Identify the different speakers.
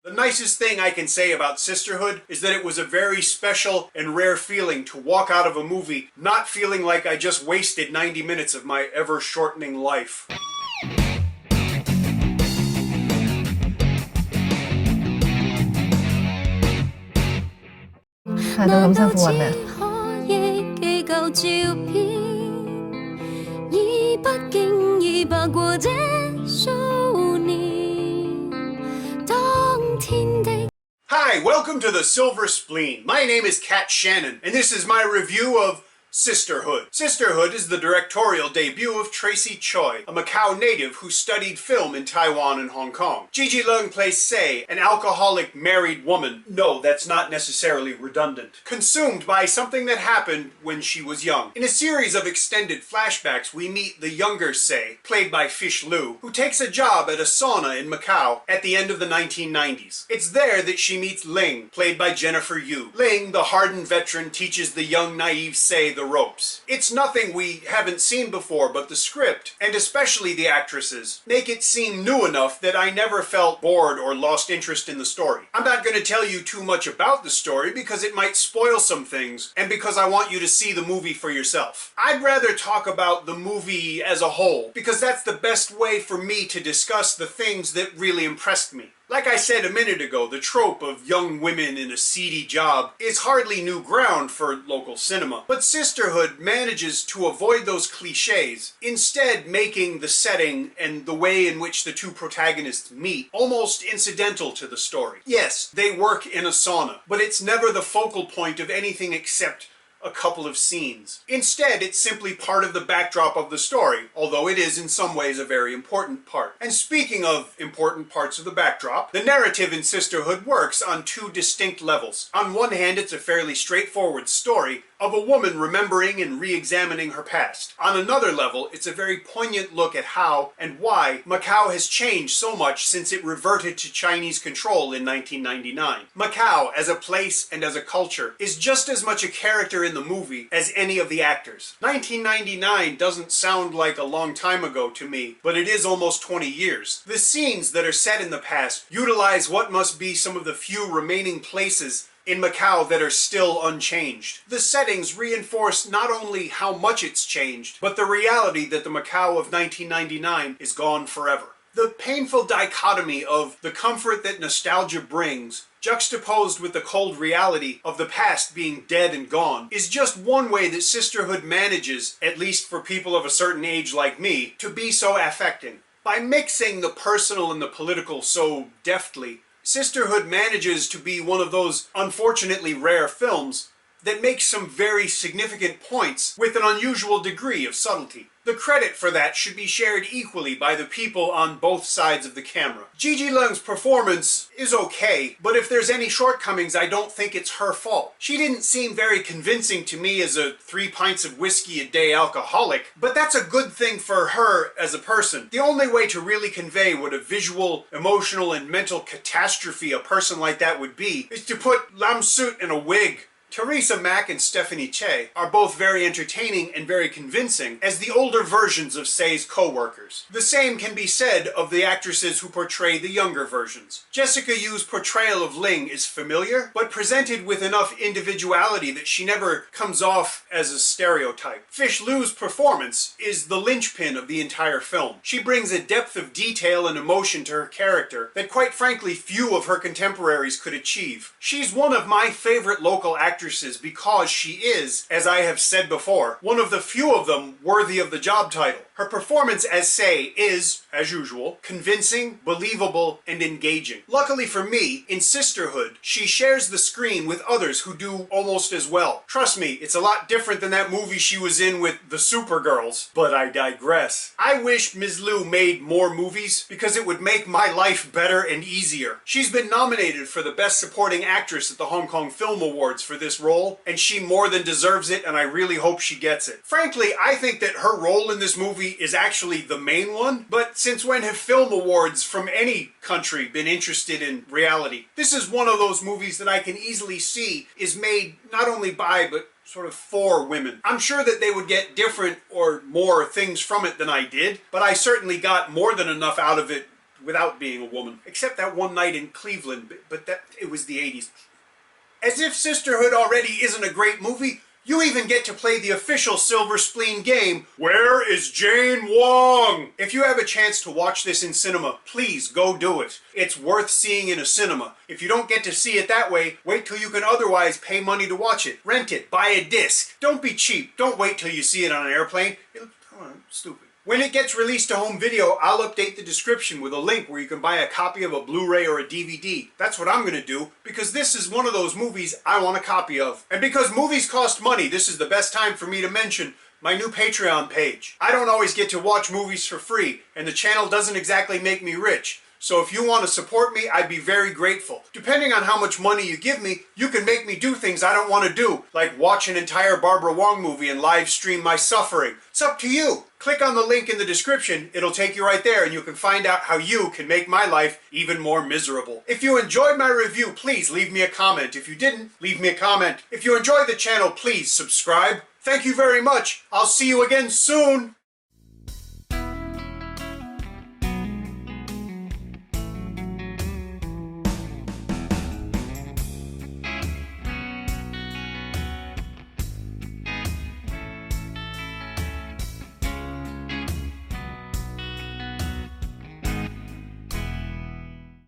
Speaker 1: The nicest thing I can say about Sisterhood is that it was a very special and rare feeling to walk out of a movie not feeling like I just wasted 90 minutes of my ever-shortening life. Hi, welcome to the Silver Spleen. My name is Kat Shannon, and this is my review of Sisterhood. Sisterhood is the directorial debut of Tracy Choi, a Macau native who studied film in Taiwan and Hong Kong. Gigi Leung plays Sei, an alcoholic married woman. No, that's not necessarily redundant. Consumed by something that happened when she was young. In a series of extended flashbacks, we meet the younger Sei, played by Liew, who takes a job at a sauna in Macau at the end of the 1990s. It's there that she meets Leung, played by Jennifer Yu. Leung, the hardened veteran, teaches the young naive Sei the ropes. It's nothing we haven't seen before, but the script, and especially the actresses, make it seem new enough that I never felt bored or lost interest in the story. I'm not going to tell you too much about the story because it might spoil some things, and because I want you to see the movie for yourself. I'd rather talk about the movie as a whole, because that's the best way for me to discuss the things that really impressed me. Like I said a minute ago, the trope of young women in a seedy job is hardly new ground for local cinema. But Sisterhood manages to avoid those cliches, instead making the setting and the way in which the two protagonists meet almost incidental to the story. Yes, they work in a sauna, but it's never the focal point of anything except a couple of scenes. Instead, it's simply part of the backdrop of the story, although it is in some ways a very important part. And speaking of important parts of the backdrop, the narrative in Sisterhood works on two distinct levels. On one hand, it's a fairly straightforward story of a woman remembering and re-examining her past. On another level, it's a very poignant look at how and why Macau has changed so much since it reverted to Chinese control in 1999. Macau, as a place and as a culture, is just as much a character in the movie as any of the actors. 1999 doesn't sound like a long time ago to me, but it is almost 20 years. The scenes that are set in the past utilize what must be some of the few remaining places in Macau that are still unchanged. The settings reinforce not only how much it's changed, but the reality that the Macau of 1999 is gone forever. The painful dichotomy of the comfort that nostalgia brings, juxtaposed with the cold reality of the past being dead and gone, is just one way that Sisterhood manages, at least for people of a certain age like me, to be so affecting. By mixing the personal and the political so deftly, Sisterhood manages to be one of those unfortunately rare films that makes some very significant points with an unusual degree of subtlety. The credit for that should be shared equally by the people on both sides of the camera. Gigi Leung's performance is okay, but if there's any shortcomings, I don't think it's her fault. She didn't seem very convincing to me as a 3 pints of whiskey a day alcoholic, but that's a good thing for her as a person. The only way to really convey what a visual, emotional, and mental catastrophe a person like that would be is to put Lam Sut in a wig. Teresa Mack and Stephanie Che are both very entertaining and very convincing as the older versions of Sei's co-workers. The same can be said of the actresses who portray the younger versions. Jessica Yu's portrayal of Leung is familiar, but presented with enough individuality that she never comes off as a stereotype. Liew's performance is the linchpin of the entire film. She brings a depth of detail and emotion to her character that quite frankly few of her contemporaries could achieve. She's one of my favorite local actresses because she is, as I have said before, one of the few of them worthy of the job title. Her performance as Sei is, as usual, convincing, believable, and engaging. Luckily for me, in Sisterhood, she shares the screen with others who do almost as well. Trust me, it's a lot different than that movie she was in with the Supergirls, but I digress. I wish Ms. Liew made more movies because it would make my life better and easier. She's been nominated for the Best Supporting Actress at the Hong Kong Film Awards for this role, and she more than deserves it, and I really hope she gets it. Frankly, I think that her role in this movie is actually the main one, but since when have film awards from any country been interested in reality? This is one of those movies that I can easily see is made not only by, but sort of for women. I'm sure that they would get different or more things from it than I did, but I certainly got more than enough out of it without being a woman. Except that one night in Cleveland, but that it was the 80s. As if Sisterhood already isn't a great movie, you even get to play the official Silver Spleen game, Where is Jane Wong? If you have a chance to watch this in cinema, please go do it. It's worth seeing in a cinema. If you don't get to see it that way, wait till you can otherwise pay money to watch it. Rent it, buy a disc. Don't be cheap. Don't wait till you see it on an airplane. Stupid. When it gets released to home video, I'll update the description with a link where you can buy a copy of a Blu-ray or a DVD. That's what I'm going to do, because this is one of those movies I want a copy of. And because movies cost money, this is the best time for me to mention my new Patreon page. I don't always get to watch movies for free, and the channel doesn't exactly make me rich. So if you want to support me, I'd be very grateful. Depending on how much money you give me, you can make me do things I don't want to do, like watch an entire Barbara Wong movie and live stream my suffering. It's up to you. Click on the link in the description, it'll take you right there and you can find out how you can make my life even more miserable. If you enjoyed my review, please leave me a comment. If you didn't, leave me a comment. If you enjoyed the channel, please subscribe. Thank you very much. I'll see you again soon.